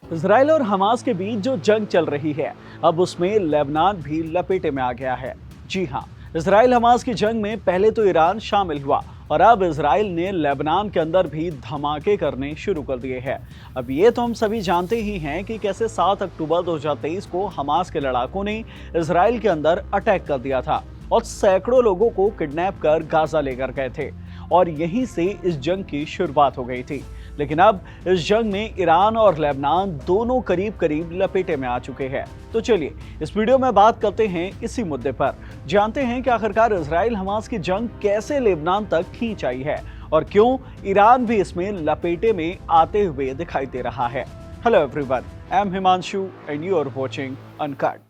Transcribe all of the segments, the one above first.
Israel और Hamas के बीच जो जंग चल रही है, अब उसमें लेबनान भी लपेटे में आ गया है। जी हाँ, इजराइल हमास की जंग में पहले तो ईरान शामिल हुआ और अब इजराइल ने लेबनान के अंदर भी धमाके करने शुरू कर दिए हैं। अब ये तो हम सभी जानते ही हैं कि कैसे 7 अक्टूबर 2023 को हमास के लड़ाकों ने इजराइल के अंदर अटैक कर दिया था और सैकड़ों लोगों को किडनैप कर गाजा लेकर गए थे और यहीं से इस जंग की शुरुआत हो गई थी। लेकिन अब इस जंग में ईरान और लेबनान दोनों करीब करीब लपेटे में आ चुके हैं। तो चलिए इस वीडियो में बात करते हैं इसी मुद्दे पर, जानते हैं कि आखिरकार इजराइल हमास की जंग कैसे लेबनान तक खींच आई है और क्यों ईरान भी इसमें लपेटे में आते हुए दिखाई दे रहा है। Hello everyone, I am Himanshu and you are watching Uncut.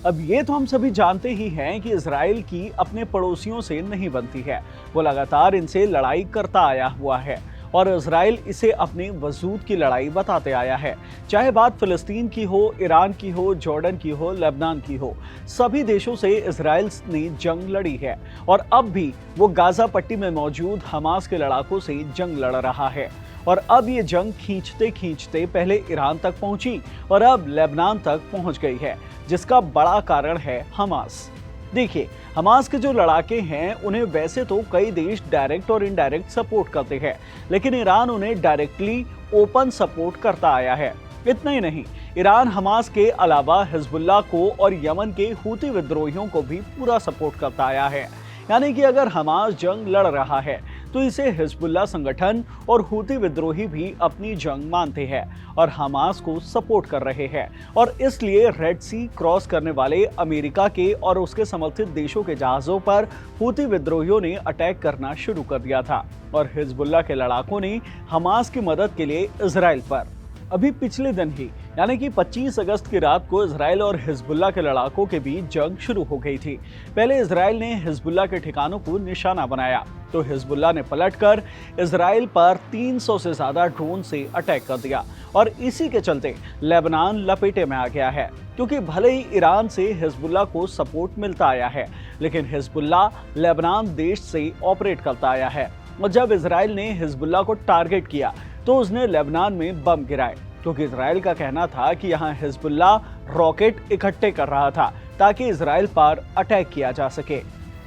अब ये तो हम सभी जानते ही हैं कि इजराइल की अपने पड़ोसियों से नहीं बनती है। वो लगातार इनसे लड़ाई करता आया हुआ है और इजराइल इसे अपने वजूद की लड़ाई बताते आया है। चाहे बात फिलिस्तीन की हो, ईरान की हो, जॉर्डन की हो, लेबनान की हो, सभी देशों से इजराइल ने जंग लड़ी है और अब भी वो गाजा पट्टी में मौजूद हमास के लड़ाकों से जंग लड़ रहा है। और अब ये जंग खींचते खींचते पहले ईरान तक पहुंची और अब लेबनान तक पहुंच गई है, जिसका बड़ा कारण है हमास। देखिए, हमास के जो लड़ाके हैं उन्हें वैसे तो कई देश डायरेक्ट और इनडायरेक्ट सपोर्ट करते हैं, लेकिन ईरान उन्हें डायरेक्टली ओपन सपोर्ट करता आया है। इतना ही नहीं, ईरान हमास के अलावा हिजबुल्लाह को और यमन के हूती विद्रोहियों को भी पूरा सपोर्ट करता आया है। यानी कि अगर हमास जंग लड़ रहा है तो इसे हिजबुल्लाह संगठन और हूती विद्रोही भी अपनी जंग मानते हैं और हमास को सपोर्ट कर रहे हैं। और इसलिए रेड सी क्रॉस करने वाले अमेरिका के और उसके समर्थित देशों के जहाजों पर हूती विद्रोहियों ने अटैक करना शुरू कर दिया था और हिजबुल्लाह के लड़ाकों ने हमास की मदद के लिए इजराइल पर अभी पिछले दिन ही यानी कि 25 अगस्त की रात को इजराइल और हिजबुल्लाह के लड़ाकों के बीच जंग शुरू हो गई थी। पहले इजराइल ने हिजबुल्लाह के ठिकानों को निशाना बनाया तो हिजबुल्लाह ने पलटकर इजराइल पर 300 से ज्यादा ड्रोन से अटैक कर दिया और इसी के चलते लेबनान लपेटे में आ गया है। क्योंकि भले ही ईरान से हिजबुल्लाह को सपोर्ट मिलता आया है, लेकिन हिजबुल्लाह लेबनान देश से ऑपरेट करता आया है और जब इजराइल ने हिजबुल्लाह को टारगेट किया तो उसने लेबनान में बम गिराए, क्योंकि इजराइल का कहना था कि यहाँ हिजबुल्लाह रॉकेट इकट्ठे कर रहा था ताकि इजराइल पर अटैक किया जा सके।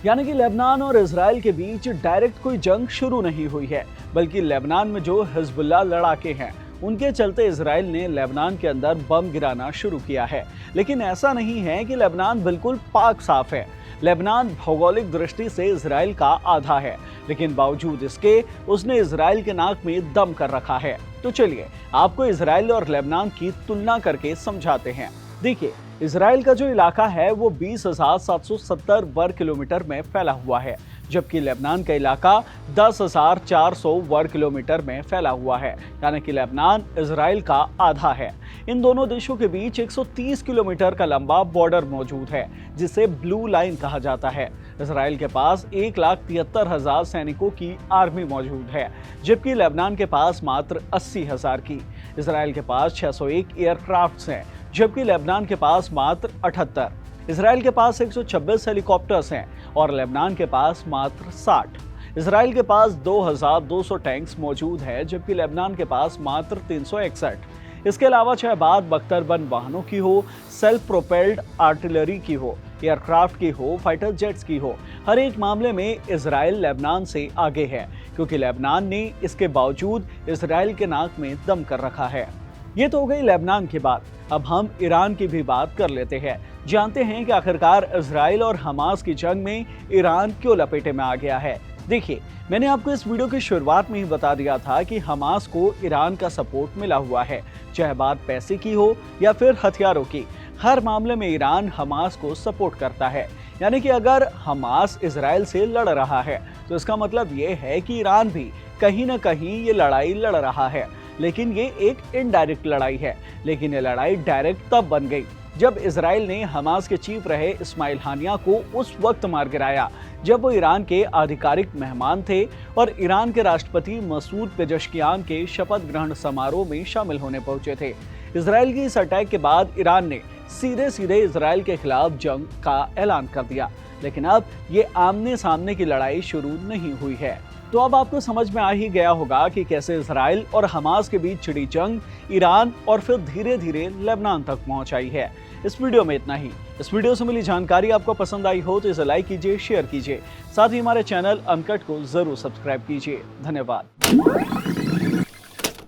यानी कि लेबनान और इजराइल के बीच डायरेक्ट कोई जंग शुरू नहीं हुई है, बल्कि लेबनान में जो हिजबुल्लाह लड़ाके हैं उनके चलते इजराइल ने लेबनान के अंदर बम गिराना शुरू किया है। लेकिन ऐसा नहीं है कि लेबनान बिल्कुल पाक साफ है। लेबनान भौगोलिक दृष्टि से इजराइल का आधा है, लेकिन बावजूद इसके उसने इजराइल के नाक में दम कर रखा है। तो चलिए आपको इजराइल और लेबनान की तुलना करके समझाते हैं। देखिए, इजराइल का जो इलाका है वो 20,770 वर्ग किलोमीटर में फैला हुआ है, जबकि लेबनान का इलाका 10,400 वर्ग किलोमीटर में फैला हुआ है। यानी कि लेबनान इजराइल का आधा है। इन दोनों देशों के बीच 130 किलोमीटर का लंबा बॉर्डर मौजूद है, जिसे ब्लू लाइन कहा जाता है। इजराइल के पास 1,73,000 सैनिकों की आर्मी मौजूद है, जबकि लेबनान के पास मात्र 80,000 की। इजराइल के पास 601 एयरक्राफ्ट्स हैं, जबकि लेबनान के पास मात्र 78। इजराइल के पास 126 हेलीकॉप्टर्स हैं और लेबनान के पास मात्र 60। इजराइल के पास 2,200 टैंक्स मौजूद है, जबकि लेबनान के पास मात्र 361। इसके अलावा चाहे बात बख्तरबंद वाहनों की हो, सेल्फ प्रोपेल्ड आर्टिलरी की हो, एयरक्राफ्ट की हो, फाइटर जेट्स की हो, हर एक मामले में इजराइल लेबनान से आगे है, क्योंकि लेबनान ने इसके बावजूद इजराइल के नाक में दम कर रखा है। ये तो हो गई लेबनान की बात। अब हम ईरान की भी बात कर लेते हैं। जानते हैं कि आखिरकार इजराइल और हमास की जंग में ईरान क्यों लपेटे में आ गया है। देखिए, मैंने आपको इस वीडियो की शुरुआत में ही बता दिया था कि हमास को ईरान का सपोर्ट मिला हुआ है, चाहे बात पैसे की हो या फिर हथियारों की। हर मामले में ईरान हमास को सपोर्ट करता है। यानी कि अगर हमास इजराइल से लड़ रहा है तो इसका मतलब ये है कि ईरान भी कहीं ना कहीं ये लड़ाई लड़ रहा है, लेकिन ये एक इनडायरेक्ट लड़ाई है। लेकिन ये लड़ाई डायरेक्ट तब बन गई जब इजराइल ने हमास के चीफ रहे इस्माइल हानिया को उस वक्त मार गिराया जब वो ईरान के आधिकारिक मेहमान थे और ईरान के राष्ट्रपति मसूद पेजेश्कियान के शपथ ग्रहण समारोह में शामिल होने पहुंचे थे। इजराइल की इस अटैक के बाद ईरान ने सीधे सीधे इजराइल के खिलाफ जंग का ऐलान कर दिया। लेकिन अब ये आमने सामने की लड़ाई शुरू नहीं हुई है। तो अब आपको समझ में आ ही गया होगा कि कैसे इजराइल और हमास के बीच छिड़ी जंग ईरान और फिर धीरे धीरे लेबनान तक पहुंच आई है। इस वीडियो में इतना ही। इस वीडियो से मिली जानकारी आपको पसंद आई हो तो इसे लाइक कीजिए, शेयर कीजिए, साथ ही हमारे चैनल अनकट को जरूर सब्सक्राइब कीजिए। धन्यवाद।